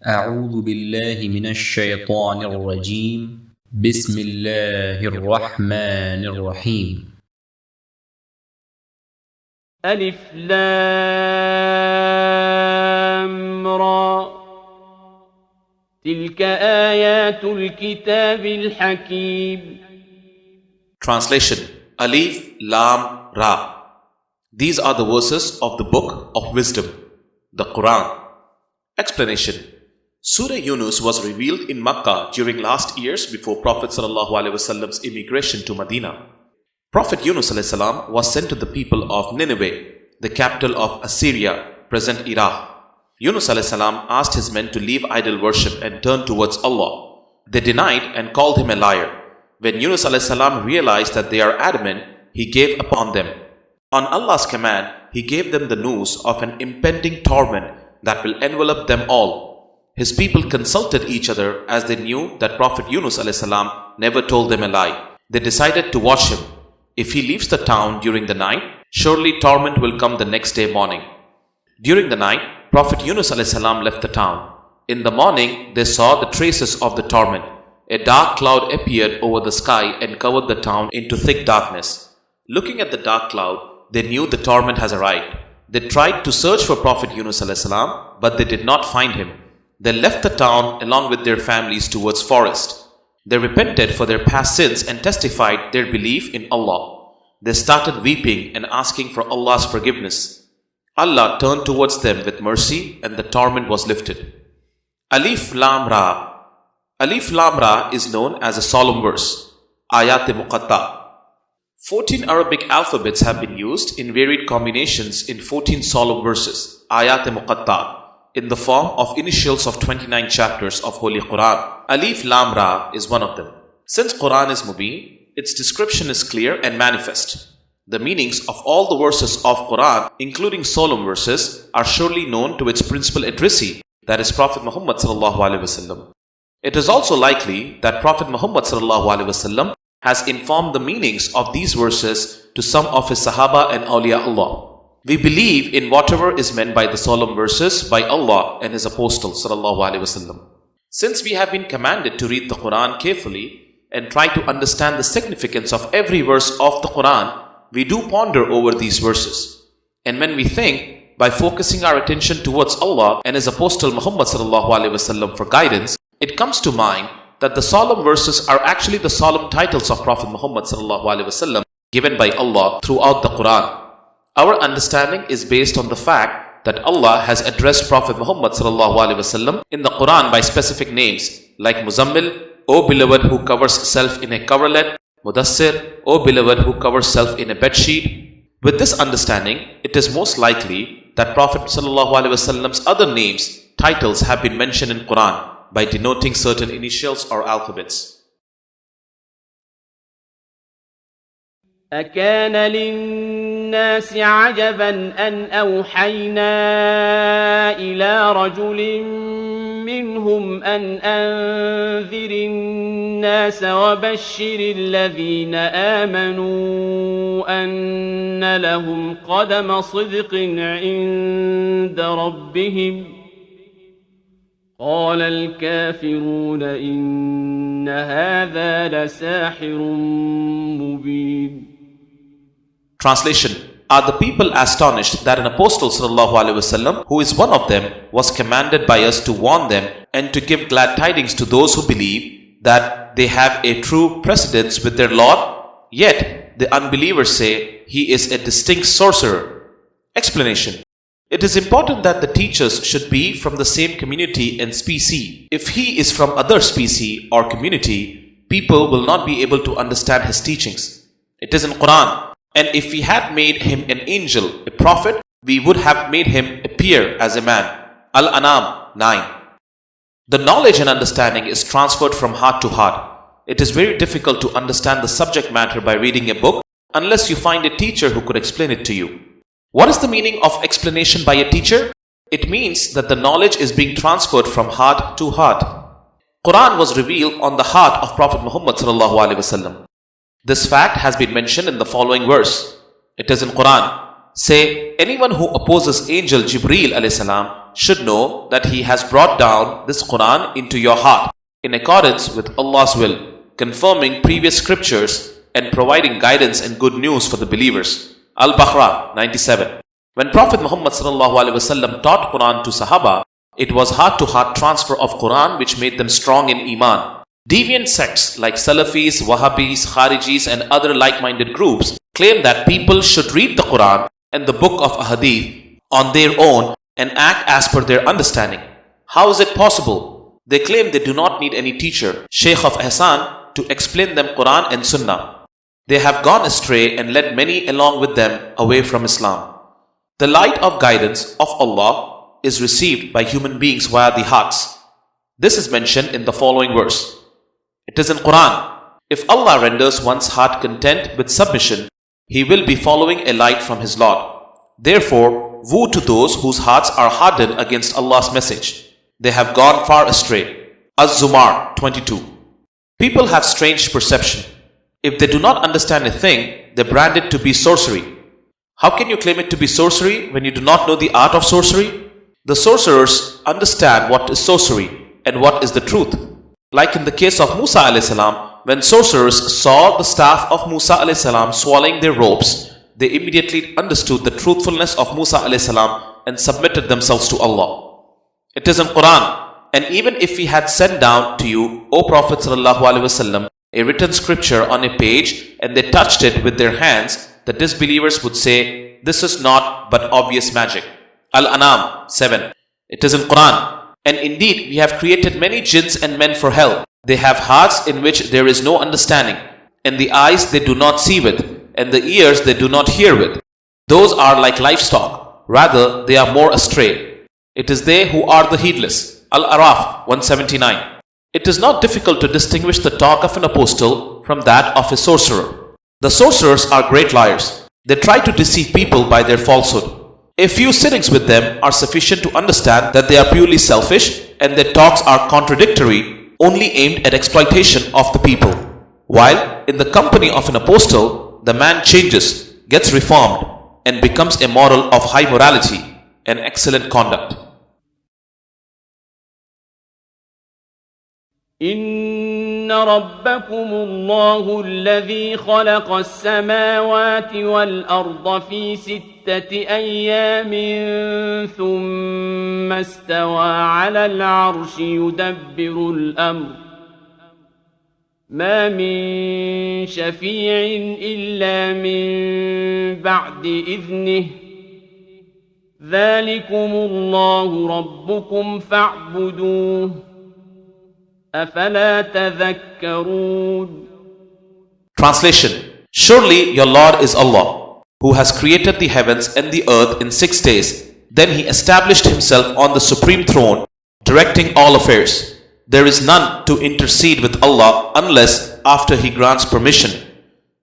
أعوذ بالله من الشيطان الرجيم بسم الله الرحمن الرحيم ألف لام را تلك آيات الكتاب الحكيم. Translation Alif Lam Ra. These are the verses of the Book of Wisdom, the Quran. Explanation Surah Yunus was revealed in Makkah during last years before Prophet ﷺ's immigration to Medina. Prophet Yunus ﷺ was sent to the people of Nineveh, the capital of Assyria, present Iraq. Yunus ﷺ asked his men to leave idol worship and turn towards Allah. They denied and called him a liar. When Yunus ﷺ realized that they are adamant, he gave upon them. On Allah's command, he gave them the news of an impending torment that will envelop them all. His people consulted each other as they knew that Prophet Yunus ﷺ never told them a lie. They decided to watch him. If he leaves the town during the night, surely torment will come the next day morning. During the night, Prophet Yunus ﷺ left the town. In the morning, they saw the traces of the torment. A dark cloud appeared over the sky and covered the town into thick darkness. Looking at the dark cloud, they knew the torment has arrived. They tried to search for Prophet Yunus ﷺ, but they did not find him. They left the town along with their families towards forest. They repented for their past sins and testified their belief in Allah. They started weeping and asking for Allah's forgiveness. Allah turned towards them with mercy and the torment was lifted. Alif Lam Ra. Alif Lam Ra is known as a solemn verse, Ayat-e-Muqatta. 14 Arabic alphabets have been used in varied combinations in 14 solemn verses, Ayat-e-Muqatta, in the form of initials of 29 chapters of Holy Quran. Alif Lam Ra is one of them. Since Quran is Mubin, its description is clear and manifest. The meanings of all the verses of Quran, including solemn verses, are surely known to its principal addressee, that is Prophet Muhammad ﷺ. It is also likely that Prophet Muhammad ﷺ has informed the meanings of these verses to some of his Sahaba and Awliya Allah. We believe in whatever is meant by the solemn verses by Allah and His Apostle ﷺ. Since we have been commanded to read the Quran carefully and try to understand the significance of every verse of the Quran, we do ponder over these verses. And when we think, by focusing our attention towards Allah and His Apostle Muhammad ﷺ for guidance, it comes to mind that the solemn verses are actually the solemn titles of Prophet Muhammad ﷺ given by Allah throughout the Quran. Our understanding is based on the fact that Allah has addressed Prophet Muhammad ﷺ in the Quran by specific names like Muzammil, O beloved who covers self in a coverlet, Mudassir, O beloved who covers self in a bedsheet. With this understanding, it is most likely that Prophet ﷺ's other names, titles have been mentioned in Quran by denoting certain initials or alphabets. أكان للناس عجبا أن أوحينا إلى رجل منهم أن أنذر الناس وبشر الذين آمنوا أن لهم قدم صدق عند ربهم قال الكافرون إن هذا لساحر مبين. Translation Are the people astonished that an apostle ﷺ, who is one of them, was commanded by us to warn them and to give glad tidings to those who believe that they have a true precedence with their Lord? Yet the unbelievers say he is a distinct sorcerer. Explanation It is important that the teachers should be from the same community and species. If he is from other species or community, people will not be able to understand his teachings. It is in Quran. And if we had made him an angel, a prophet, we would have made him appear as a man. Al-An'am 9. The knowledge and understanding is transferred from heart to heart. It is very difficult to understand the subject matter by reading a book unless you find a teacher who could explain it to you. What is the meaning of explanation by a teacher? It means that the knowledge is being transferred from heart to heart. Quran was revealed on the heart of Prophet Muhammad ﷺ. This fact has been mentioned in the following verse. It is in Quran. Say, anyone who opposes angel Jibreel alayhi salam should know that He has brought down this Quran into your heart in accordance with Allah's will, confirming previous scriptures and providing guidance and good news for the believers. Al-Baqarah 97. When Prophet Muhammad ﷺ taught Quran to Sahaba, it was heart-to-heart transfer of Quran which made them strong in Iman. Deviant sects like Salafis, Wahhabis, Kharijis and other like-minded groups claim that people should read the Quran and the book of Ahadith on their own and act as per their understanding. How is it possible? They claim they do not need any teacher, Shaykh of Ihsan, to explain them Quran and Sunnah. They have gone astray and led many along with them away from Islam. The light of guidance of Allah is received by human beings via the hearts. This is mentioned in the following verse. It is in Quran. If Allah renders one's heart content with submission, He will be following a light from His Lord. Therefore, woe to those whose hearts are hardened against Allah's message. They have gone far astray. Az-Zumar 22. People have strange perception. If they do not understand a thing, they brand it to be sorcery. How can you claim it to be sorcery when you do not know the art of sorcery? The sorcerers understand what is sorcery and what is the truth. Like in the case of Musa a.s., when sorcerers saw the staff of Musa a.s. swallowing their ropes, they immediately understood the truthfulness of Musa a.s. and submitted themselves to Allah. It is in Quran. And even if we had sent down to you, O Prophet ﷺ, a written scripture on a page and they touched it with their hands, the disbelievers would say, this is not but obvious magic. Al-An'am 7. It is in Quran. And indeed, we have created many jinns and men for hell. They have hearts in which there is no understanding, and the eyes they do not see with, and the ears they do not hear with. Those are like livestock. Rather, they are more astray. It is they who are the heedless. Al-Araf 179. It is not difficult to distinguish the talk of an apostle from that of a sorcerer. The sorcerers are great liars. They try to deceive people by their falsehood. A few sittings with them are sufficient to understand that they are purely selfish and their talks are contradictory, only aimed at exploitation of the people. While in the company of an apostle, the man changes, gets reformed, and becomes a model of high morality and excellent conduct. إن ربكم الله الذي خلق السماوات والأرض في 6 أيام ثم استوى على العرش يدبر الأمر ما من شفيع إلا من بعد إذنه ذلكم الله ربكم فاعبدوه أفلا تذكرون. Translation. Surely your Lord is Allah, who has created the heavens and the earth in 6 days. Then He established Himself on the supreme throne, directing all affairs. There is none to intercede with Allah unless after He grants permission.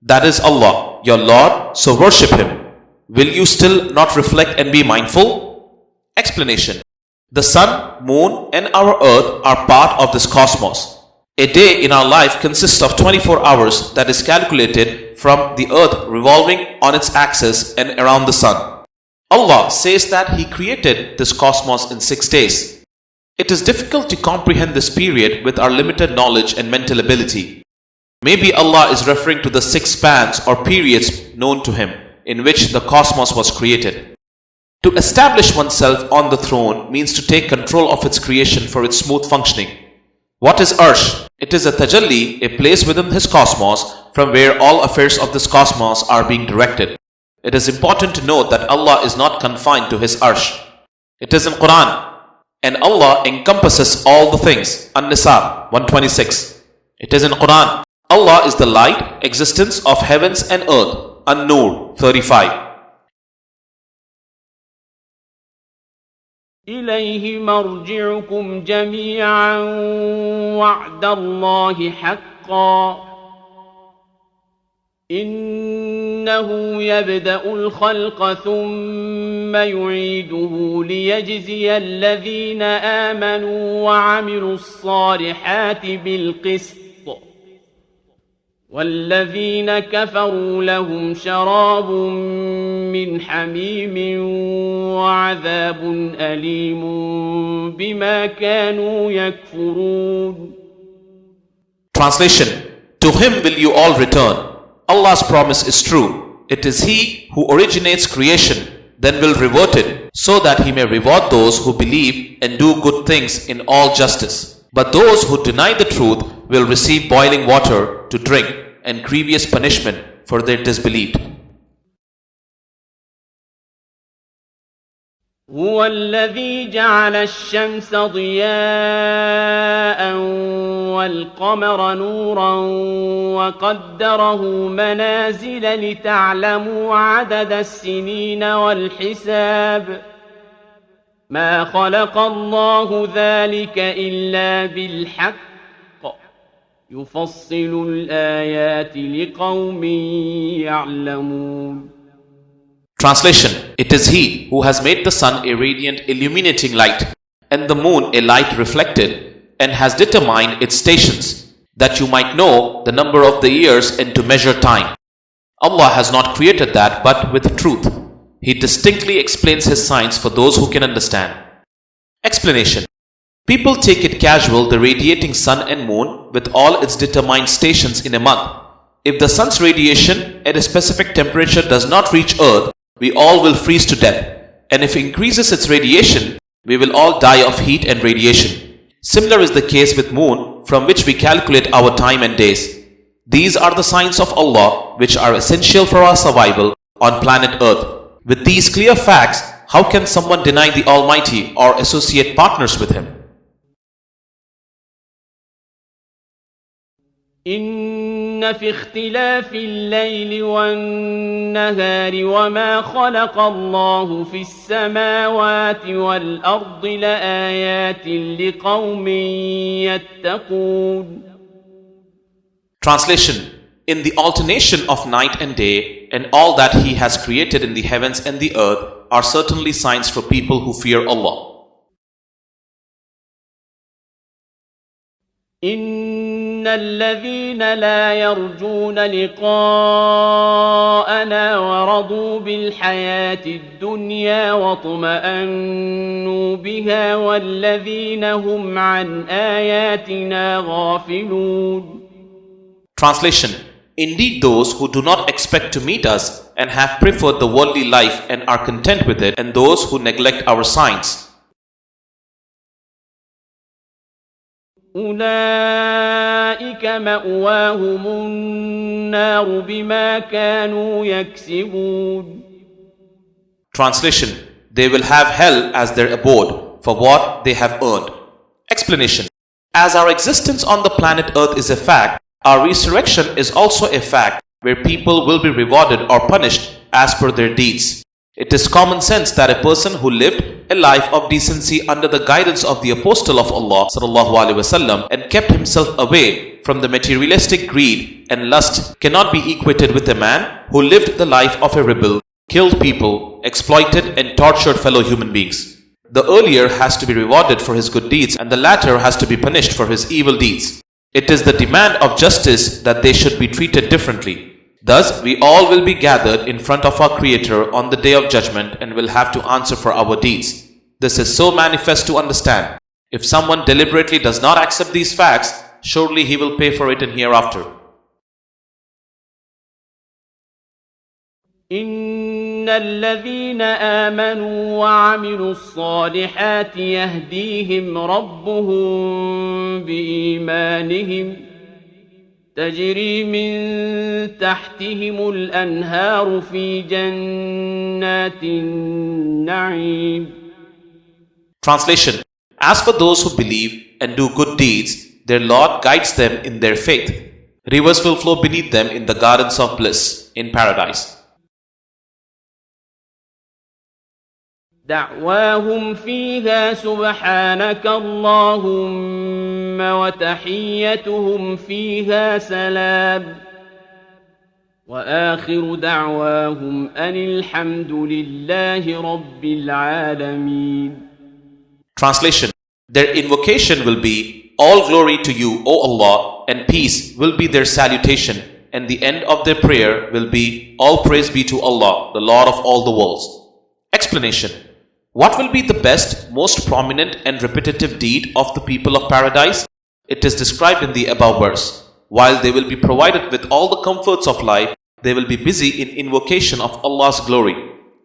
That is Allah, your Lord, so worship Him. Will you still not reflect and be mindful? Explanation. The sun, moon and our earth are part of this cosmos. A day in our life consists of 24 hours that is calculated from the earth revolving on its axis and around the sun. Allah says that He created this cosmos in 6 days. It is difficult to comprehend this period with our limited knowledge and mental ability. Maybe Allah is referring to the 6 spans or periods known to Him in which the cosmos was created. To establish oneself on the throne means to take control of its creation for its smooth functioning. What is Arsh? It is a tajalli, a place within His cosmos from where all affairs of this cosmos are being directed. It is important to note that Allah is not confined to His Arsh. It is in Quran, and Allah encompasses all the things. An-Nisa 126. It is in Quran. Allah is the light, existence of heavens and earth. An-Nur 35. إليه مرجعكم جميعا وعد الله حقا إنه يبدأ الخلق ثم يعيده ليجزي الذين آمنوا وعملوا الصالحات بالقسط والذين كفروا لهم شراب من حميم وعذاب أليم بما كانوا يكفرون. Translation: To him will you all return. Allah's promise is true. It is He who originates creation, then will revert it, so that He may reward those who believe and do good things in all justice. But those who deny the truth will receive boiling water to drink and grievous punishment for their disbelief. هو الذي جعل الشمس ضياء والقمر نورا وقدره منازل لتعلموا عدد السنين والحساب ما خلق الله ذلك إلا بالحق يفصل الآيات لقوم يعلمون. Translation: It is He who has made the sun a radiant illuminating light and the moon a light reflected, and has determined its stations, that you might know the number of the years and to measure time. Allah has not created that but with truth. He distinctly explains His signs for those who can understand. Explanation: People take it casual the radiating sun and moon with all its determined stations in a month. If the sun's radiation at a specific temperature does not reach earth, we all will freeze to death, and if it increases its radiation, we will all die of heat and radiation. Similar is the case with moon, from which we calculate our time and days. These are the signs of Allah which are essential for our survival on planet Earth. With these clear facts, how can someone deny the Almighty or associate partners with Him? إن في اختلاف الليل والنهار وما خلق الله في السماوات والأرض لآيات لقوم يتقون. Translation: In the alternation of night and day and all that He has created in the heavens and the earth are certainly signs for people who fear Allah. إن الذين لا يرجون لقاءنا ورضوا بالحياة الدنيا واطمأنوا بها والذين هم عن آياتنا غافلون. Translation: Indeed, those who do not expect to meet us and have preferred the worldly life and are content with it, and those who neglect our signs. أولئك مأواهم النار بما كانوا يكسبون. Translation: They will have hell as their abode for what they have earned. Explanation: As our existence on the planet Earth is a fact, our resurrection is also a fact where people will be rewarded or punished as per their deeds. It is common sense that a person who lived a life of decency under the guidance of the Apostle of Allah ﷺ and kept himself away from the materialistic greed and lust cannot be equated with a man who lived the life of a rebel, killed people, exploited and tortured fellow human beings. The earlier has to be rewarded for his good deeds and the latter has to be punished for his evil deeds. It is the demand of justice that they should be treated differently. Thus, we all will be gathered in front of our Creator on the Day of Judgment and will have to answer for our deeds. This is so manifest to understand. If someone deliberately does not accept these facts, surely he will pay for it in hereafter. إن الذين آمنوا وعملوا الصالحات يهديهم ربهم بإيمانهم تجري من تحتهم الأنهار في جنات النعيم. Translation: As for those who believe and do good deeds, their Lord guides them in their faith. Rivers will flow beneath them in the gardens of bliss in paradise. دعواهم فيها سبحانك اللهم وتحيتهم فيها سلام وآخر دعواهم أن الحمد لله رب العالمين. Translation: Their invocation will be, All glory to you, O Allah, and peace will be their salutation, and the end of their prayer will be, All praise be to Allah, the Lord of all the worlds. Explanation. What will be the best, most prominent and repetitive deed of the people of paradise? It is described in the above verse. While they will be provided with all the comforts of life, they will be busy in invocation of Allah's glory.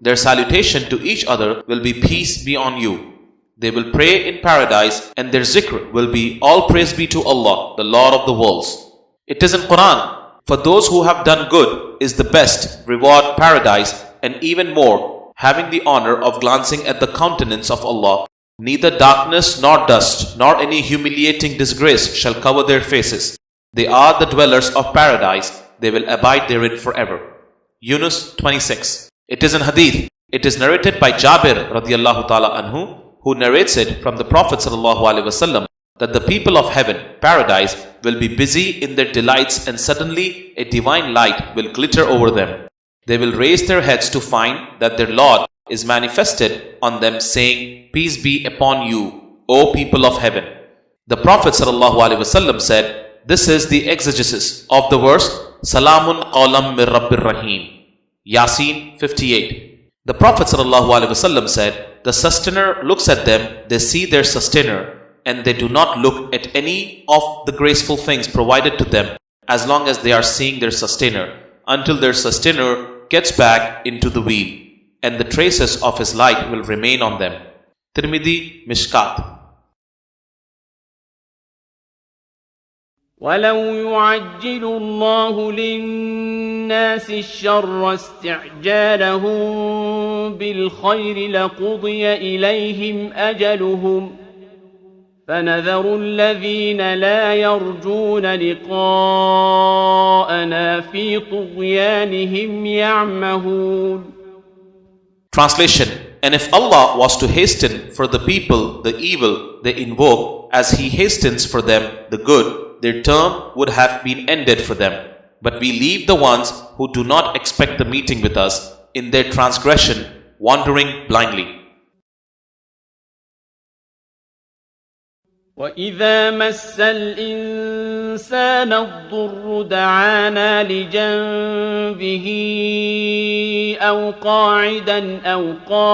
Their salutation to each other will be, Peace be on you. They will pray in paradise and their zikr will be, All praise be to Allah, the Lord of the worlds. It is in Quran, for those who have done good is the best reward paradise, and even more, having the honor of glancing at the countenance of Allah. Neither darkness nor dust nor any humiliating disgrace shall cover their faces. They are the dwellers of paradise. They will abide therein forever. Yunus 26. It is in Hadith. It is narrated by Jabir radiallahu ta'ala anhu, who narrates it from the Prophet sallallahu alaihi wasallam, that the people of heaven, paradise, will be busy in their delights, and suddenly a divine light will glitter over them. They will raise their heads to find that their Lord is manifested on them, saying, Peace be upon you, O people of heaven. The Prophet ﷺ said, This is the exegesis of the verse, Salamun qawlam min Rabbir Rahim. Yasin 58. The Prophet ﷺ said, The sustainer looks at them, they see their sustainer, and they do not look at any of the graceful things provided to them as long as they are seeing their sustainer, until their sustainer gets back into the wheel, and the traces of his light will remain on them. Tirmidhi Mishkat. ولو يعجل الله للناس الشر استعجالهم بالخير لقضي إليهم أجلهم فنذر الذين لا يرجون لقاءنا في طغيانهم يعمهون. Translation. And if Allah was to hasten for the people the evil they invoke as He hastens for them the good, their term would have been ended for them. But we leave the ones who do not expect the meeting with us in their transgression, wandering blindly. وَإِذَا مَسَّ الْإِنسَانَ الضُّرُّ دَعَانَا لِجَنبِهِ أَوْ قَاعِدًا أَوْ قَائِمًا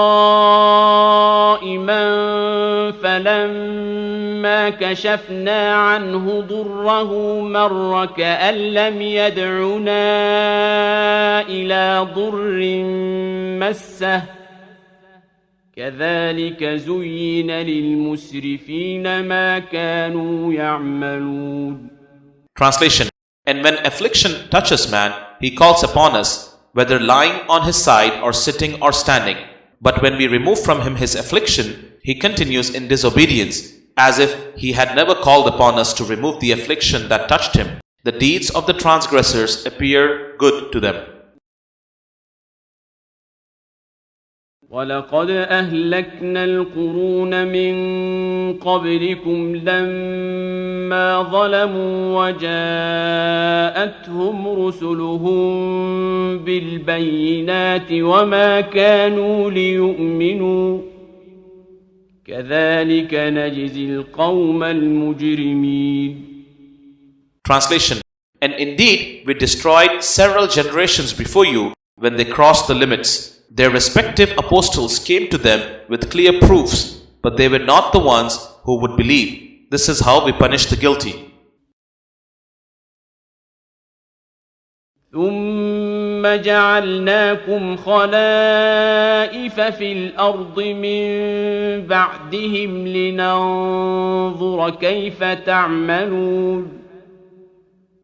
فَلَمَّا كَشَفْنَا عَنْهُ ضُرَّهُ مَرَّ كَأَن لَّمْ يَدْعُنَا إِلَى ضُرٍّ مَّسَّهُ كذلك زين للمسرفين ما كانوا يعملون. Translation. And when affliction touches man, he calls upon us, whether lying on his side or sitting or standing. But when we remove from him his affliction, he continues in disobedience, as if he had never called upon us to remove the affliction that touched him. The deeds of the transgressors appear good to them. وَلَقَدْ أَهْلَكْنَا الْقُرُونَ مِنْ قَبْلِكُمْ لَمَّا ظَلَمُوا وَجَاءَتْهُمْ رُسُلُهُم بِالْبَيِّنَاتِ وَمَا كَانُوا لِيُؤْمِنُوا كَذَلِكَ نَجْزِي الْقَوْمَ الْمُجْرِمِينَ. Translation. And indeed, we destroyed several generations before you when they crossed the limits. Their respective apostles came to them with clear proofs, but they were not the ones who would believe. This is how we punish the guilty. ثُمَّ جَعَلْنَاكُمْ خَلَائِفَ فِي الْأَرْضِ مِنْ بَعْدِهِمْ لِنَنْظُرَ كَيْفَ تَعْمَلُونَ.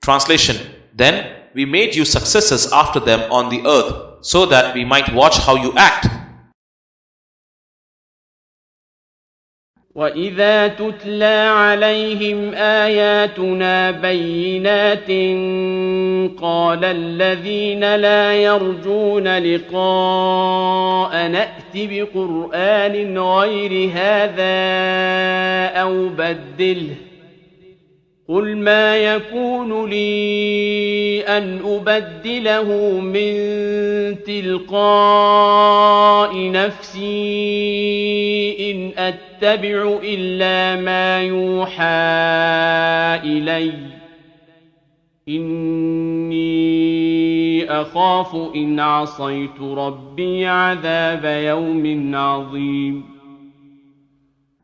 Translation. Then we made you successors after them on the earth, so that we might watch how you act. وَإِذَا تُتْلَى عَلَيْهِمْ آيَاتُنَا بَيِّنَاتٍ قَالَ الَّذِينَ لَا يَرْجُونَ لِقَاءَنَا ائْتِ بِقُرْآنٍ غَيْرِ هَذَا أَوْ بَدِّلْهُ قُلْ مَا يَكُونُ لِي أَنْ أُبَدِّلَهُ مِنْ تِلْقَاءِ نَفْسِي إِنْ أَتَّبِعُ إِلَّا مَا يُوحَى إِلَيَّ إِنِّي أخاف إن عصيت ربي عذاب يوم عظيم.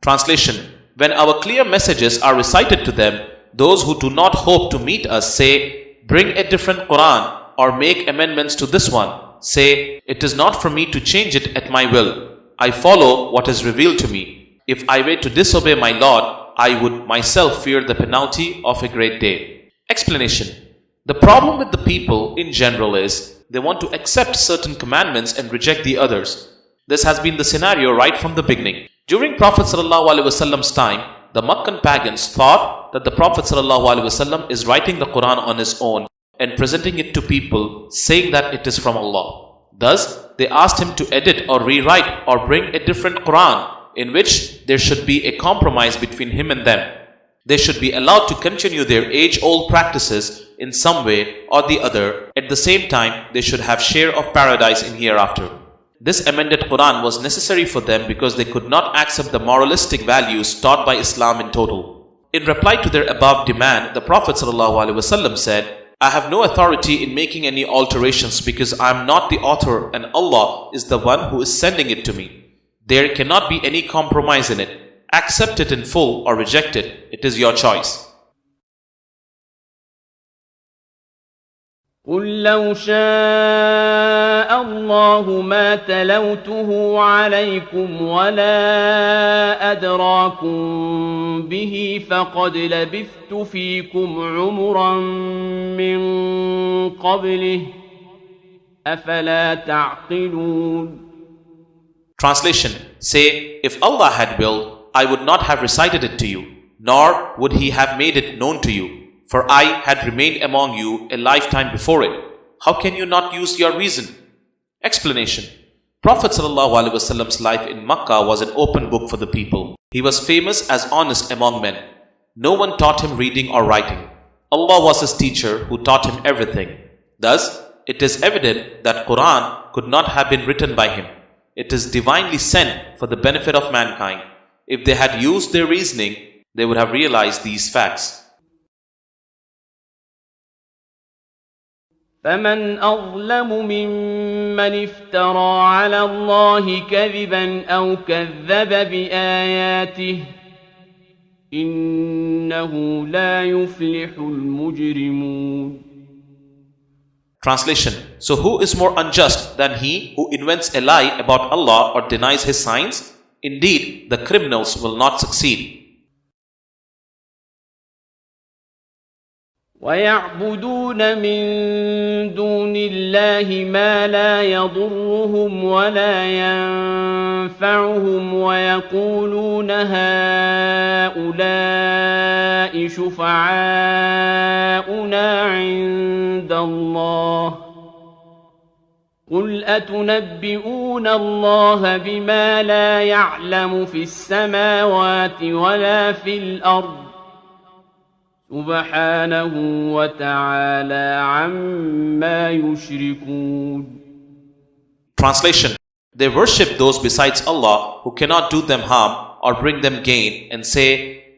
Translation: When our clear messages are recited to them, those who do not hope to meet us say, "Bring a different Quran," or make amendments to this one. Say, "It is not for me to change it at my will. I follow what is revealed to me. If I were to disobey my Lord, I would myself fear the penalty of a great day." Explanation: The problem with the people in general is they want to accept certain commandments and reject the others. This has been the scenario right from the beginning. During Prophet ﷺ's time, the Meccan pagans thought that the Prophet ﷺ is writing the Quran on his own and presenting it to people, saying that it is from Allah. Thus, they asked him to edit or rewrite or bring a different Quran in which there should be a compromise between him and them. They should be allowed to continue their age-old practices in some way or the other. At the same time, they should have share of paradise in hereafter. This amended Quran was necessary for them because they could not accept the moralistic values taught by Islam in total. In reply to their above demand, the Prophet ﷺ said, "I have no authority in making any alterations because I am not the author and Allah is the one who is sending it to me. There cannot be any compromise in it. Accept it in full or reject it. It is your choice." قل لو شاء الله ما تلوته عليكم ولا أدراكم به فقد لبثت فيكم عمرا من قبله أفلا تعقلون. Translation: Say, if Allah had willed, I would not have recited it to you, nor would He have made it known to you. For I had remained among you a lifetime before it. How can you not use your reason? Explanation: Prophet ﷺ's life in Makkah was an open book for the people. He was famous as honest among men. No one taught him reading or writing. Allah was his teacher who taught him everything. Thus, it is evident that Quran could not have been written by him. It is divinely sent for the benefit of mankind. If they had used their reasoning, they would have realized these facts. فمن أظلم ممن افترى على الله كذبا أو كذب بآياته إنه لا يفلح المجرمون. Translation: So who is more unjust than he who invents a lie about Allah or denies His signs? Indeed, the criminals will not succeed. ويعبدون من دون الله ما لا يضرهم ولا ينفعهم ويقولون هؤلاء شفعاؤنا عند الله قل أتنبئون الله بما لا يعلم في السماوات ولا في الأرض سبحانه وتعالى عما يشركون. Translation: They worship those besides Allah who cannot do them harm or bring them gain and say,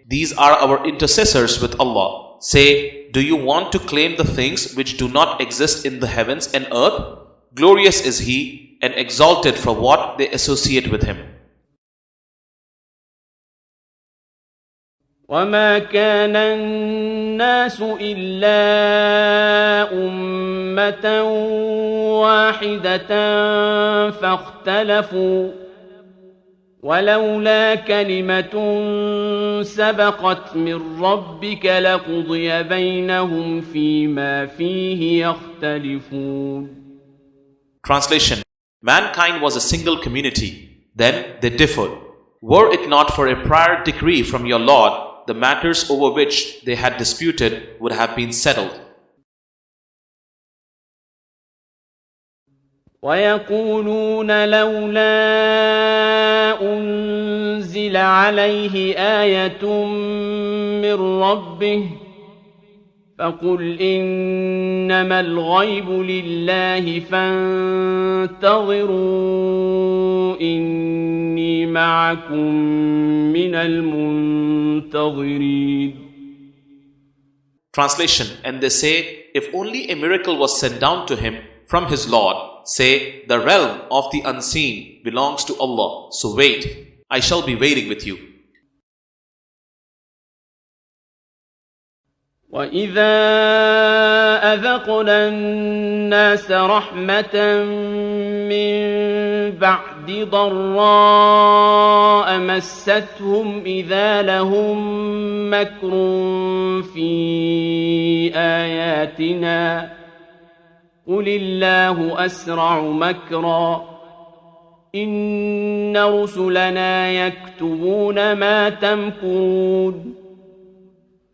"These are our intercessors with Allah." Say, "Do you want to claim the things which do not exist in the heavens and earth? Glorious is He and exalted for what they associate with Him." وما كان الناس إلا أمة واحدة فاختلفوا ولولا كلمة سبقت من ربك لقضي بينهم فيما فيه يختلفون. Translation: Mankind was a single community, then they differed. Were it not for a prior decree from your Lord, the matters over which they had disputed would have been settled. ويقولون لولا أنزل عليه آية من ربه فقل إنما الغيب لله فانتظروا إني معكم من المنتظرين. Translation: And they say, if only a miracle was sent down to him from his Lord, say, the realm of the unseen belongs to Allah, so wait, I shall be waiting with you. وَإِذَا أَذَقْنَا النَّاسَ رَحْمَةً مِّن بَعْدِ ضَرَّاءَ مَسَّتْهُمْ إِذَا لَهُم مَّكْرٌ فِي آيَاتِنَا قُلِ اللَّهُ أَسْرَعُ مَكْرًا إِنَّ رُسُلَنَا يَكْتُبُونَ مَا تَمْكُرُونَ.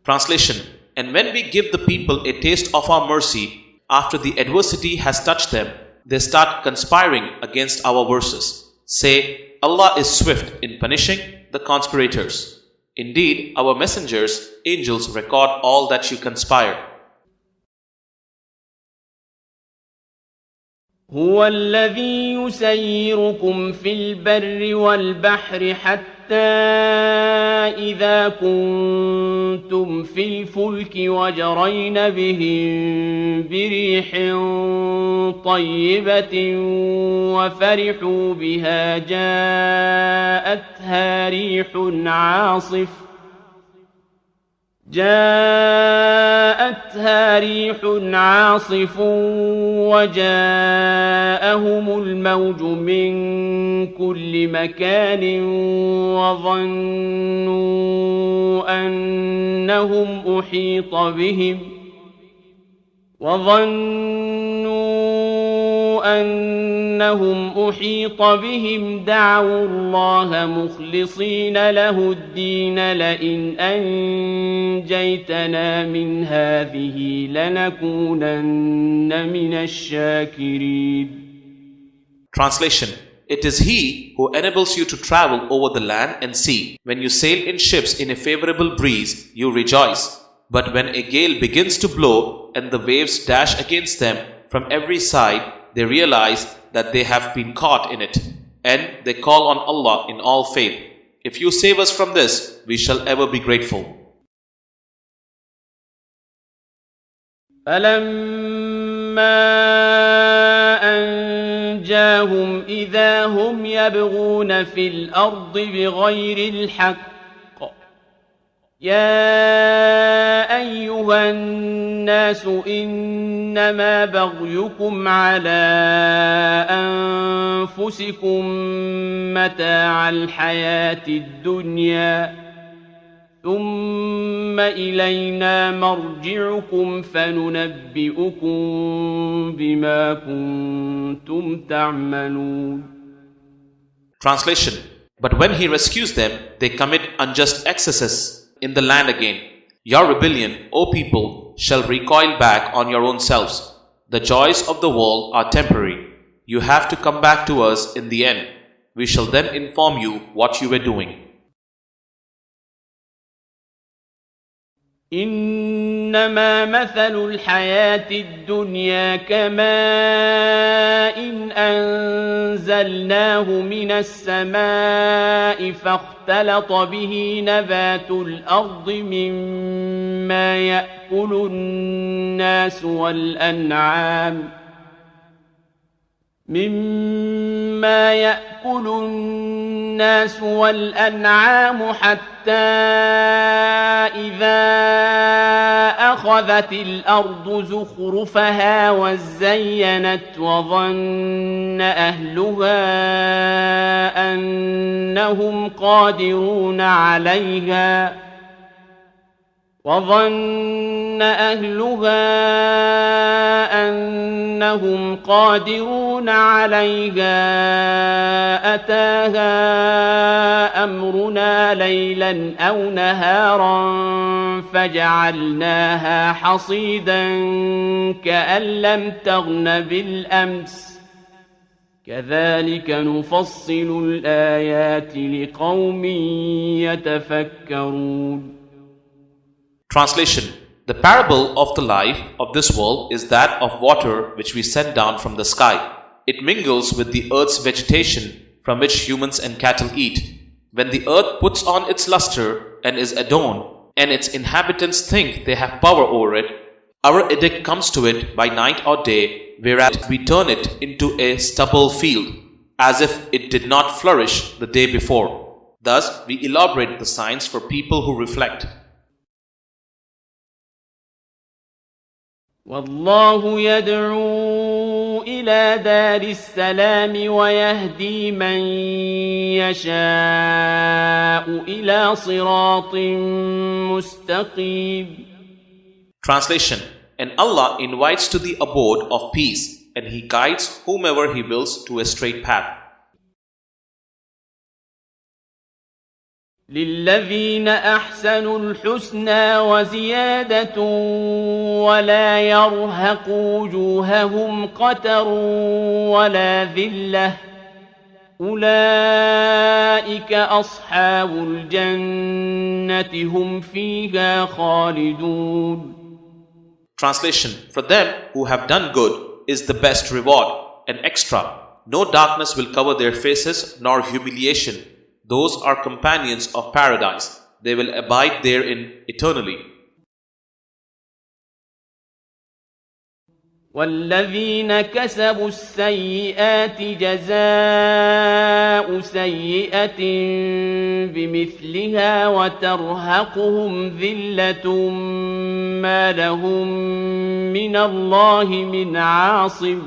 Translation: And when we give the people a taste of our mercy, after the adversity has touched them, they start conspiring against our verses. Say, Allah is swift in punishing the conspirators. Indeed, our messengers, angels, record all that you conspire. هو الذي يسيركم في البر والبحر حتى إذا كنتم في الفلك وجرين بهم بريح طيبة وفرحوا بها جاءتها ريح عاصف وجاءهم الموج من كل مكان وظنوا أنهم أحيط بهم دعوا الله مخلصين له الدين لئن أنجيتنا من هذه لنكونن من الشاكرين. Translation: It is He who enables you to travel over the land and sea. When you sail in ships in a favorable breeze, you rejoice. But when a gale begins to blow and the waves dash against them from every side, they realize that they have been caught in it, and they call on Allah in all faith. If you save us from this, we shall ever be grateful. فَلَمَّا أَنْجَاهُمْ إِذَا هُمْ يَبْغُونَ فِي الْأَرْضِ بِغَيْرِ الْحَقِّ يَا أَيُّهَا النَّاسُ إِنَّمَا بَغْيُكُمْ عَلَى أَنفُسِكُم مَّتَاعَ الْحَيَاةِ الدُّنْيَا ثُمَّ إِلَيْنَا مَرْجِعُكُمْ فَنُنَبِّئُكُم بِمَا كُنتُمْ تَعْمَلُونَ. Translation: But when He rescues them, they commit unjust excesses in the land again. Your rebellion, O people, shall recoil back on your own selves. The joys of the world are temporary. You have to come back to us in the end. We shall then inform you what you were doing. إنما مثل الحياة الدنيا كماء أنزلناه من السماء فاختلط به نبات الأرض مما يأكل الناس والأنعام حتى إذا أخذت الأرض زخرفها وزينت وظن أهلها أنهم قادرون عليها أتاها أمرنا ليلا أو نهارا فجعلناها حصيدا كأن لم تغن بالأمس كذلك نفصل الآيات لقوم يتفكرون. Translation: The parable of the life of this world is that of water which we send down from the sky. It mingles with the earth's vegetation from which humans and cattle eat. When the earth puts on its luster and is adorned, and its inhabitants think they have power over it, our edict comes to it by night or day whereas we turn it into a stubble field, as if it did not flourish the day before. Thus, we elaborate the signs for people who reflect. والله يدعو إلى دار السلام ويهدي من يشاء إلى صراط مستقيم. Translation: And Allah invites to the abode of peace, and He guides whomever He wills to a straight path. للذين أحسنوا الحسنى وزيادة ولا يرهق وجوههم قتر ولا ذلة أولئك أصحاب الجنة هم فيها خالدون. Translation: For them who have done good is the best reward, and extra. No darkness will cover their faces, nor humiliation. Those are companions of paradise. They will abide therein eternally. والذين كسبوا السيئات جزاء سيئة بمثلها وترهقهم ذلة ما لهم من الله من عاصم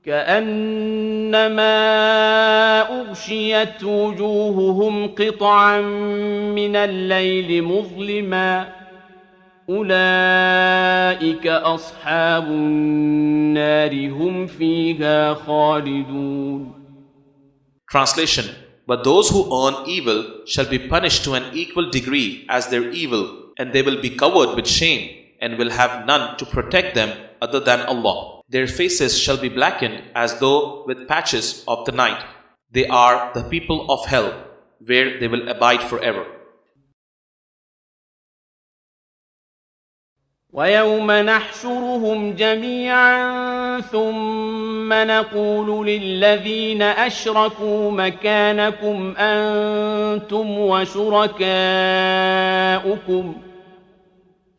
كأنما أغشيت وجوههم قطعا من الليل مظلما أولئك أصحاب النار هم فيها خالدون. Translation: But those who earn evil shall be punished to an equal degree as their evil, and they will be covered with shame, and will have none to protect them other than Allah. Their faces shall be blackened as though with patches of the night. They are the people of hell, where they will abide forever. ويوم نحشرهم جميعا ثم نقول للذين أشركوا مكانكم أنتم وشركاؤكم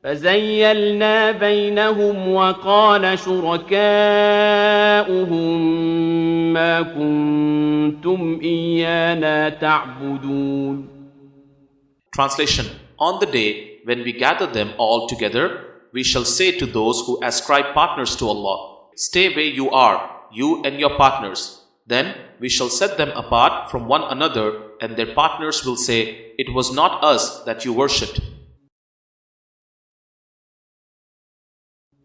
فزيلنا بينهم وقال شركاؤهم ما كنتم إيانا تعبدون. Translation: On the day when we gather them all together, we shall say to those who ascribe partners to Allah, Stay where you are, you and your partners. Then we shall set them apart from one another, and their partners will say, It was not us that you worshipped.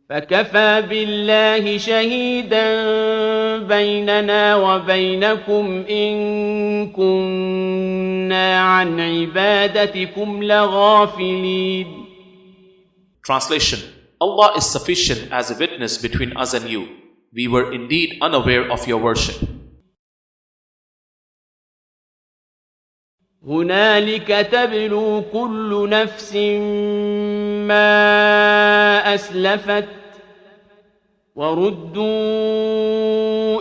فكفى بالله شهيدا بيننا وبينكم إن كنا عن عبادتكم لغافلين. Translation: Allah is sufficient as a witness between us and you. We were indeed unaware of your worship. هنالك تبلو كل نفس ما أسلفت وردوا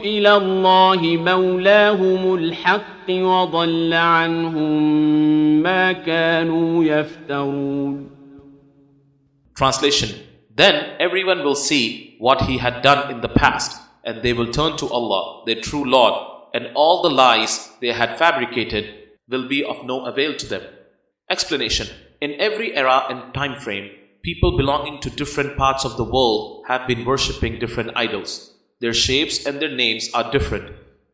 إلى الله مولاهم الحق وضل عنهم ما كانوا يفترون. Translation: Then everyone will see what he had done in the past, and they will turn to Allah, their true Lord, and all the lies they had fabricated will be of no avail to them. Explanation: In every era and time frame, people belonging to different parts of the world have been worshipping different idols. Their shapes and their names are different.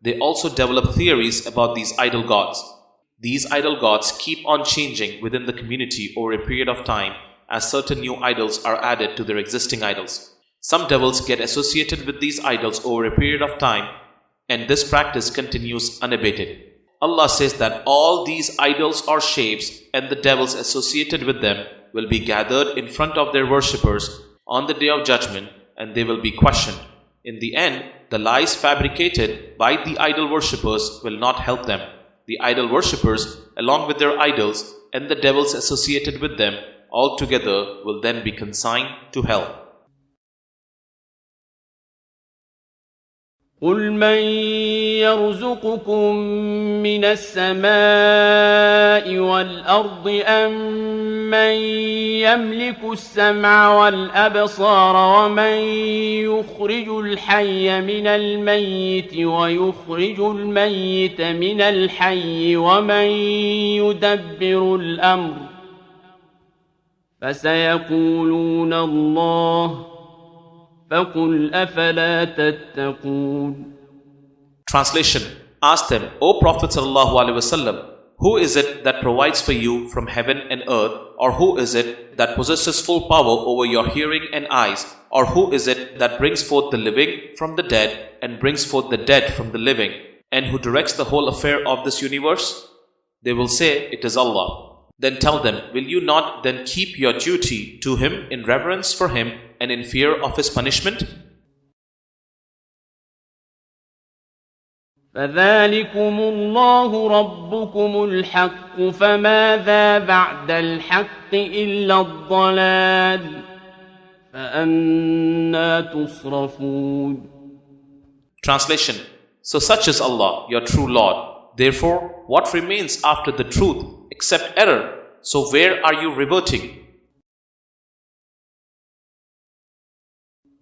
They also develop theories about these idol gods. These idol gods keep on changing within the community over a period of time as certain new idols are added to their existing idols. Some devils get associated with these idols over a period of time, and this practice continues unabated. Allah says that all these idols or shapes and the devils associated with them will be gathered in front of their worshippers on the day of judgment, and they will be questioned. In the end, the lies fabricated by the idol worshippers will not help them. The idol worshippers, along with their idols and the devils associated with them, all together will then be consigned to hell. قل من يرزقكم من السماء والأرض أم من يملك السمع والأبصار ومن يخرج الحي من الميت ويخرج الميت من الحي ومن يدبر الأمر فسيقولون الله فقل أفلا تتقون. Translation. Ask them, O Prophet sallallahu alaihi wasallam, who is it that provides for you from heaven and earth, or who is it that possesses full power over your hearing and eyes, or who is it that brings forth the living from the dead and brings forth the dead from the living, and who directs the whole affair of this universe? They will say, it is Allah. Then tell them, will you not then keep your duty to Him in reverence for Him and in fear of His punishment? فذلكم الله ربكم الحق فماذا بعد الحق إلا الضلال فأنى تصرفون. Translation. So such is Allah, your true Lord. Therefore, what remains after the truth except error? So where are you reverting?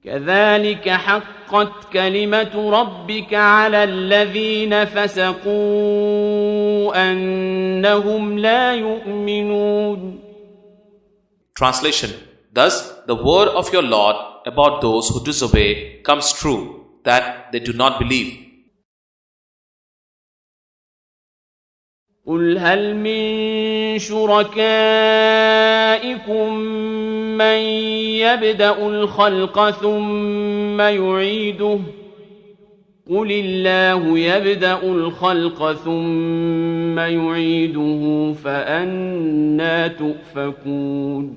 كذلك حقت كلمة ربك على الذين فسقوا أنهم لا يؤمنون. Translation. Thus, the word of your Lord about those who disobey comes true, that they do not believe. قل هل من شركائكم من يبدأ الخلق ثم يعيده قل الله يبدأ الخلق ثم يعيده فأنى تؤفكون.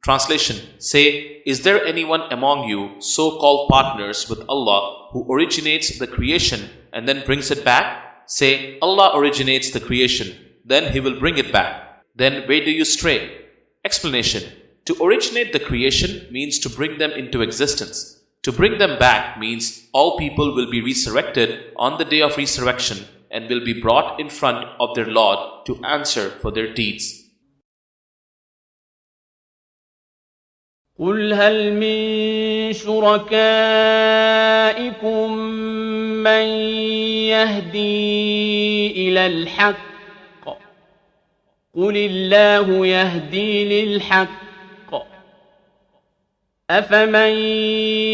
Translation. Say, is there anyone among you so-called partners with Allah who originates the creation and then brings it back? Say, Allah originates the creation, then He will bring it back. Then where do you stray? Explanation. To originate the creation means to bring them into existence. To bring them back means all people will be resurrected on the day of resurrection and will be brought in front of their Lord to answer for their deeds. قل هل من شركائكم من يهدي إلى الحق قل الله يهدي للحق أفمن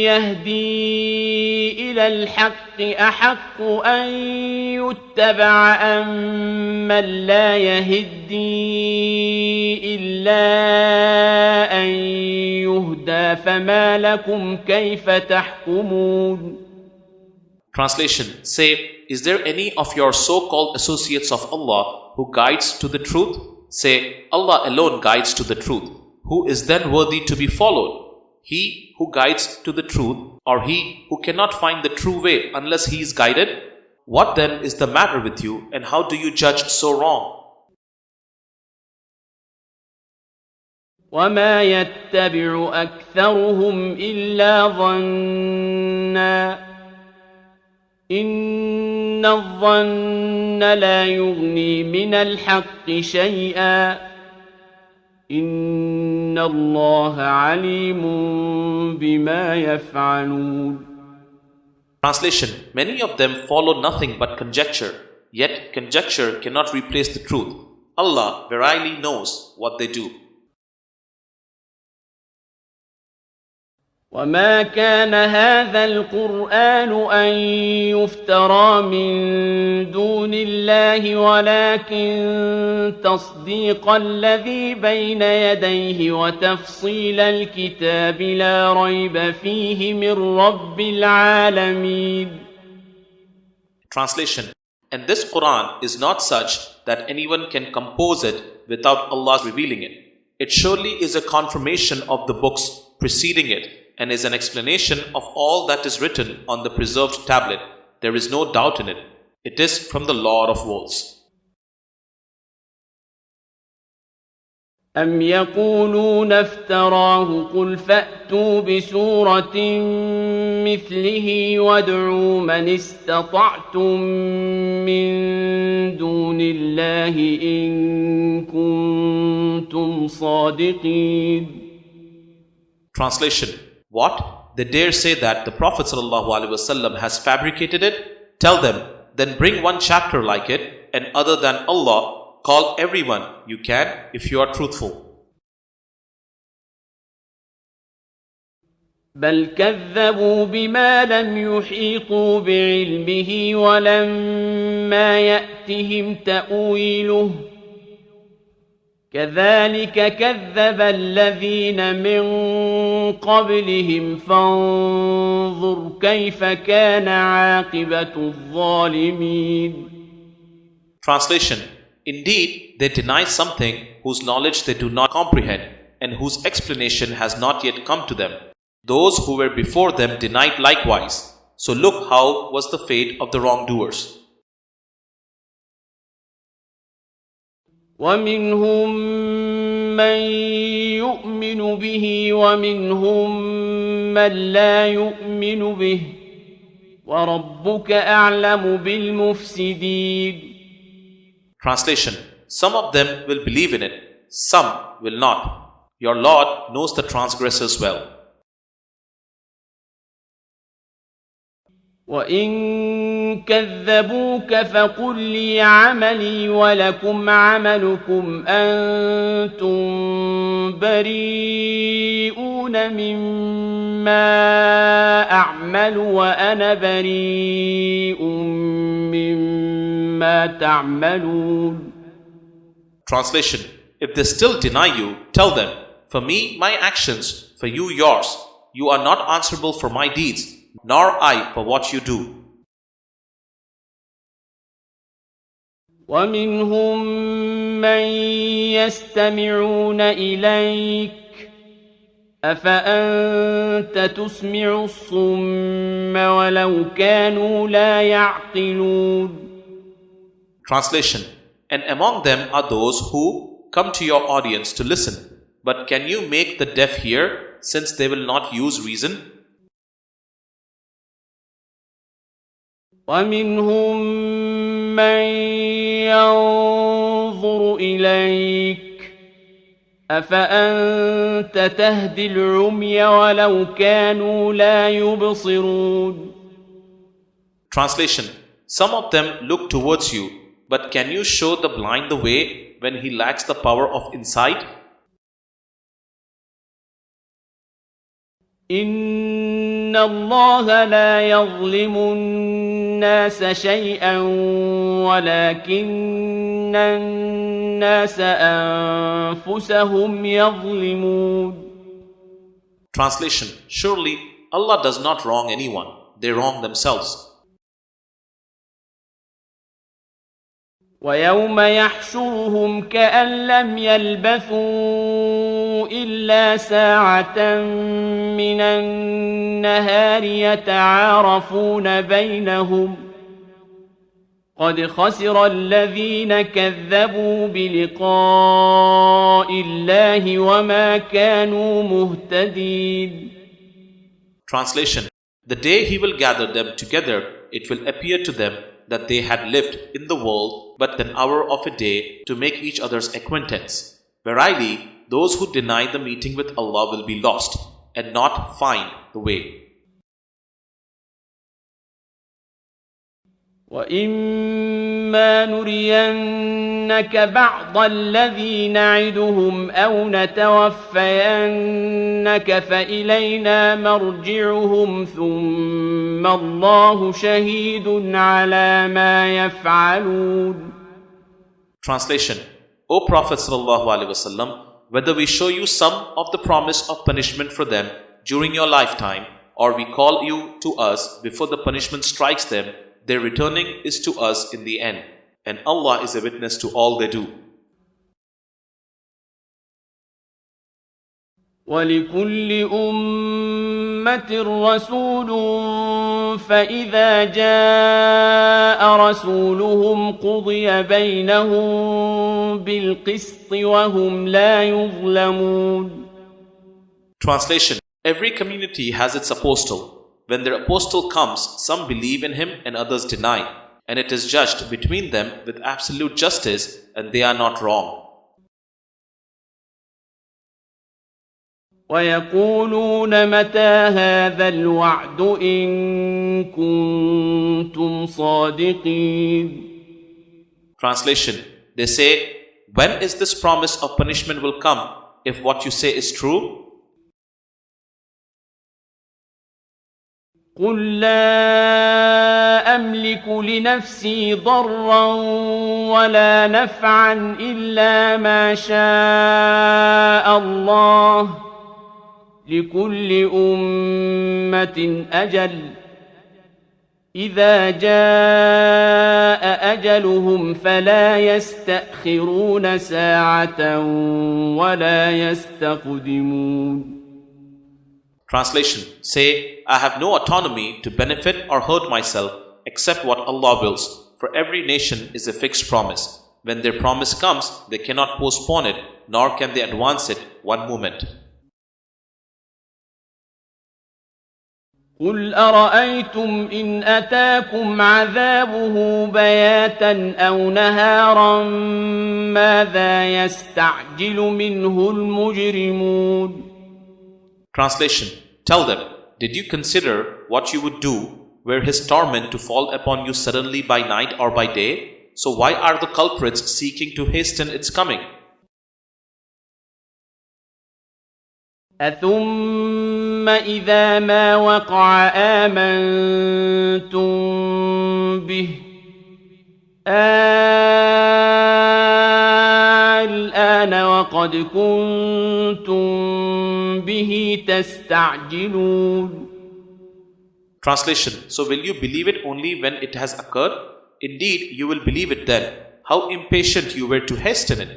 يهدي إلى الحق أحق أن يتبع أم من لا يهدي إلا أن يهدى فما لكم كيف تحكمون. Translation. Say, is there any of your so-called associates of Allah who guides to the truth? Say, Allah alone guides to the truth. Who is then worthy to be followed? He who guides to the truth, or he who cannot find the true way unless he is guided? What then is the matter with you, and how do you judge so wrong? وما يتبع أكثرهم إلا ظنا إن الظن لا يغني من الحق شيئا إن الله عليم بما يفعلون. Translation. Many of them follow nothing but conjecture, yet conjecture cannot replace the truth. Allah verily knows what they do. وما كان هذا القرآن أن يفترى من دون الله ولكن تصديق الذي بين يديه وتفصيل الكتاب لا ريب فيه من رب العالمين. Translation. And this Quran is not such that anyone can compose it without Allah revealing it. It surely is a confirmation of the books preceding it, and is an explanation of all that is written on the preserved tablet. There is no doubt in it. It is from the Lord of worlds. أم يقولون افتراه قل فأتوا بسورة مثله وادعوا من استطعتم من دون الله إن كنتم صادقين. Translation: What? They dare say that the Prophet ﷺ has fabricated it? Tell them, then bring one chapter like it, and other than Allah, call everyone you can if you are truthful. بل كذبوا بما لم يحيطوا بعلمه ولما يأتهم تأويله كذلك كذب الذين من قبلهم فانظر كيف كان عاقبة الظالمين. Translation: Indeed, they deny something whose knowledge they do not comprehend and whose explanation has not yet come to them. Those who were before them denied likewise. So look how was the fate of the wrongdoers. ومنهم من يؤمن به ومنهم من لا يؤمن به وربك أعلم بالمفسدين. Translation: Some of them will believe in it, some will not. Your Lord knows the transgressors well. وإن كذبوك فقل لي عملي ولكم عملكم أنتم بريئون مما أعمل وأنا بريء مما تعملون. Translation: If they still deny you, tell them, for me my actions, for you yours. You are not answerable for my deeds, nor I for what you do. ومنهم من يستمعون إليك أفأنت تسمع الصم ولو كانوا لا يعقلون. Translation: And among them are those who come to your audience to listen. But can you make the deaf hear, since they will not use reason? ومنهم من ينظر إليك أفأنت تهدي العمي ولو كانوا لا يبصرون. Translation: Some of them look towards you, but can you show the blind the way when he lacks the power of insight? إن الله لا يظلم الناس شيئا ولكن الناس أنفسهم يظلمون. Translation: Surely Allah does not wrong anyone, they wrong themselves. ويوم يحشرهم كأن لم يلبثوا إلا ساعة من النهار يتعارفون بينهم قد خسر الذين كذبوا بلقاء الله وما كانوا مهتدين. Translation: The day He will gather them together, it will appear to them that they had lived in the world but an hour of a day to make each other's acquaintance. Verily, those who deny the meeting with Allah will be lost and not find the way. وَإِمَّا نُرِيَنَّكَ بَعْضَ الَّذِي نَعِدُهُمْ أَوْ نَتَوَفَّيَنَّكَ فَإِلَيْنَا مَرْجِعُهُمْ ثُمَّ اللَّهُ شَهِيدٌ عَلَى مَا يَفْعَلُونَ. Translation: O Prophet ﷺ, whether we show you some of the promise of punishment for them during your lifetime, or we call you to us before the punishment strikes them, their returning is to us in the end, and Allah is a witness to all they do. ولكل أمة رسول فإذا جاء رسولهم قضي بينهم بالقسط وهم لا يظلمون. Translation: Every community has its apostle. When their apostle comes, some believe in him and others deny, and it is judged between them with absolute justice, and they are not wrong. ويقولون متى هذا الوعد إن كنتم صادقين. Translation: They say, when is this promise of punishment will come, if what you say is true? قل لا أملك لنفسي ضرا ولا نفعا إلا ما شاء الله لكل أمة أجل إذا جاء أجلهم فلا يستأخرون ساعة ولا يستقدمون. Translation: Say, I have no autonomy to benefit or hurt myself except what Allah wills. For every nation is a fixed promise. When their promise comes, they cannot postpone it, nor can they advance it one moment. قل أرأيتم إن أتاكم عذابه بياتا أو نهارا ماذا يستعجل منه المجرمون. Translation: Tell them, did you consider what you would do were his torment to fall upon you suddenly by night or by day? So why are the culprits seeking to hasten its coming? أثم إذا ما وقع آمنتم به الآن وقد كنتم به تستعجلون. Translation: So will you believe it only when it has occurred? Indeed, you will believe it then. How impatient you were to hasten it.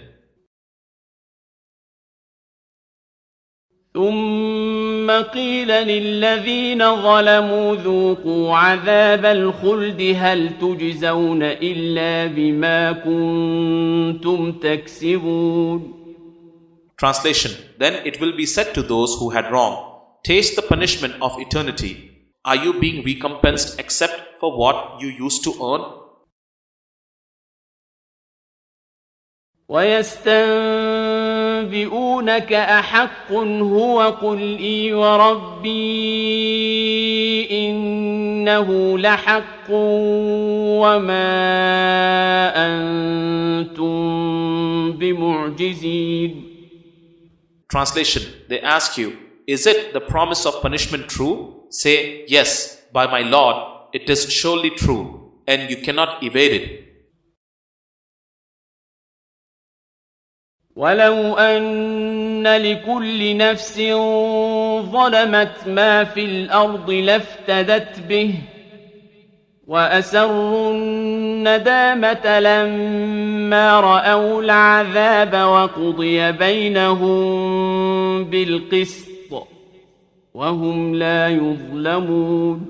ثم قيل للذين ظلموا ذوقوا عذاب الخلد هل تجزون إلا بما كنتم تكسبون. Translation: Then it will be said to those who had wronged, taste the punishment of eternity. Are you being recompensed except for what you used to earn? ويستنبئونك أحق هو قل إي وربي إنه لحق وما أنتم بمعجزين. Translation: They ask you, is it the promise of punishment true? Say, yes, by my Lord, it is surely true, and you cannot evade it. ولو أن لكل نفس ظلمت ما في الأرض لافتدت به وأسروا الندامة لما رأوا العذاب وقضي بينهم بالقسط وهم لا يظلمون.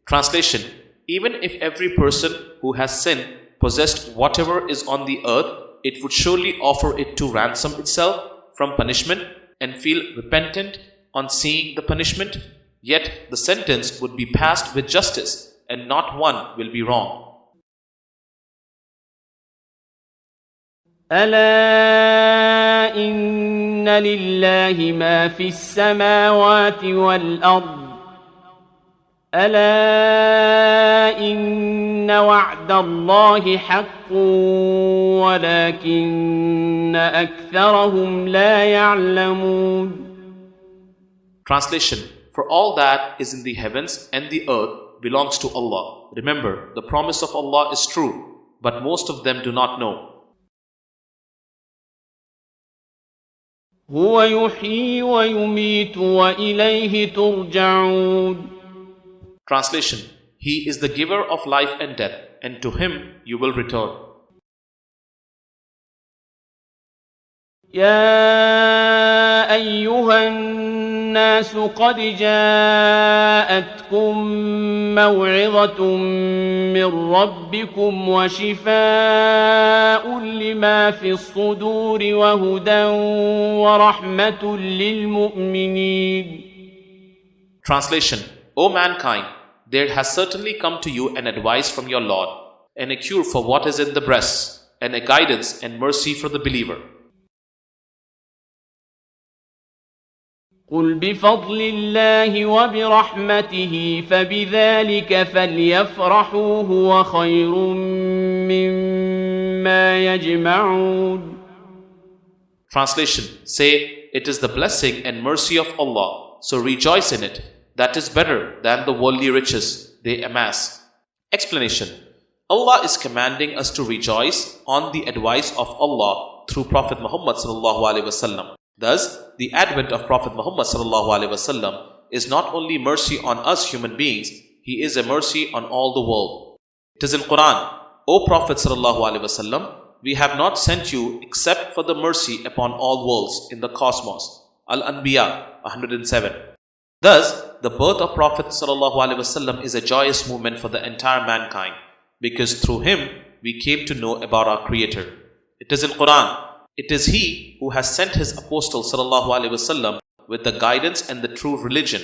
Translation: Even if every person who has sinned possessed whatever is on the earth, it would surely offer it to ransom itself from punishment and feel repentant on seeing the punishment, yet the sentence would be passed with justice and not one will be wrong. ألا إن لله ما في السماوات والأرض ألا إن وعد الله حق ولكن أكثرهم لا يعلمون. Translation: For all that is in the heavens and the earth belongs to Allah. Remember, the promise of Allah is true, but most of them do not know. هو يحيي ويميت وإليه ترجعون. Translation: He is the giver of life and death, and to Him you will return. يا أيها الناس قد جاءتكم موعظة من ربكم وشفاء لما في الصدور وهدى ورحمة للمؤمنين. Translation: O mankind, there has certainly come to you an advice from your Lord, and a cure for what is in the breasts, and a guidance and mercy for the believer. قل بفضل الله وبرحمته فبذلك فليفرحوا هو خير مما يجمعون. Translation: Say, it is the blessing and mercy of Allah, so rejoice in it. That is better than the worldly riches they amass. Explanation: Allah is commanding us to rejoice on the advice of Allah through Prophet Muhammad sallallahu alaihi wasallam. Thus, the advent of Prophet Muhammad sallallahu alaihi wasallam is not only mercy on us human beings, he is a mercy on all the world. It is in Quran, O Prophet sallallahu alaihi wasallam, we have not sent you except for the mercy upon all worlds in the cosmos. Al-Anbiya 107. Thus, the birth of Prophet sallallahu alaihi wasallam is a joyous moment for the entire mankind, because through him we came to know about our Creator. It is in Quran, it is He who has sent His Apostle sallallahu alaihi wasallam with the guidance and the true religion,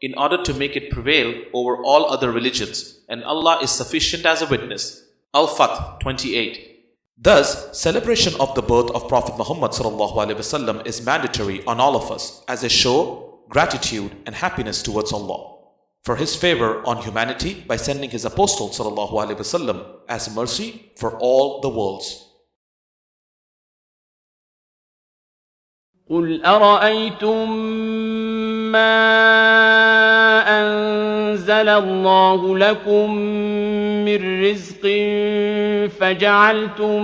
in order to make it prevail over all other religions, and Allah is sufficient as a witness. Al-Fath 28. Thus, celebration of the birth of Prophet Muhammad sallallahu alaihi wasallam is mandatory on all of us as a show gratitude and happiness towards Allah for His favor on humanity by sending His Apostle sallallahu alaihi wasallam as mercy for all the worlds. قل أرأيتم ما أنزل الله لكم من رزق فجعلتم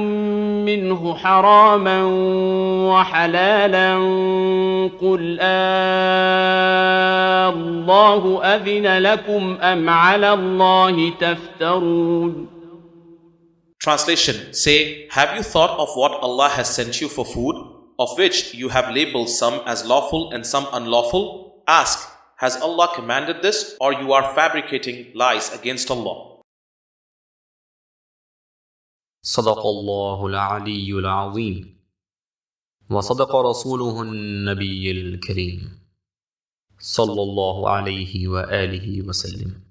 منه حراما وحلالا قل الله أذن لكم أم على الله تفترون. Translation: Say, have you thought of what Allah has sent you for food, of which you have labeled some as lawful and some unlawful? Ask, has Allah commanded this, or you are fabricating lies against Allah? صدق الله العلي العظيم وصدق رسوله النبي الكريم صلى الله عليه وآله وسلم.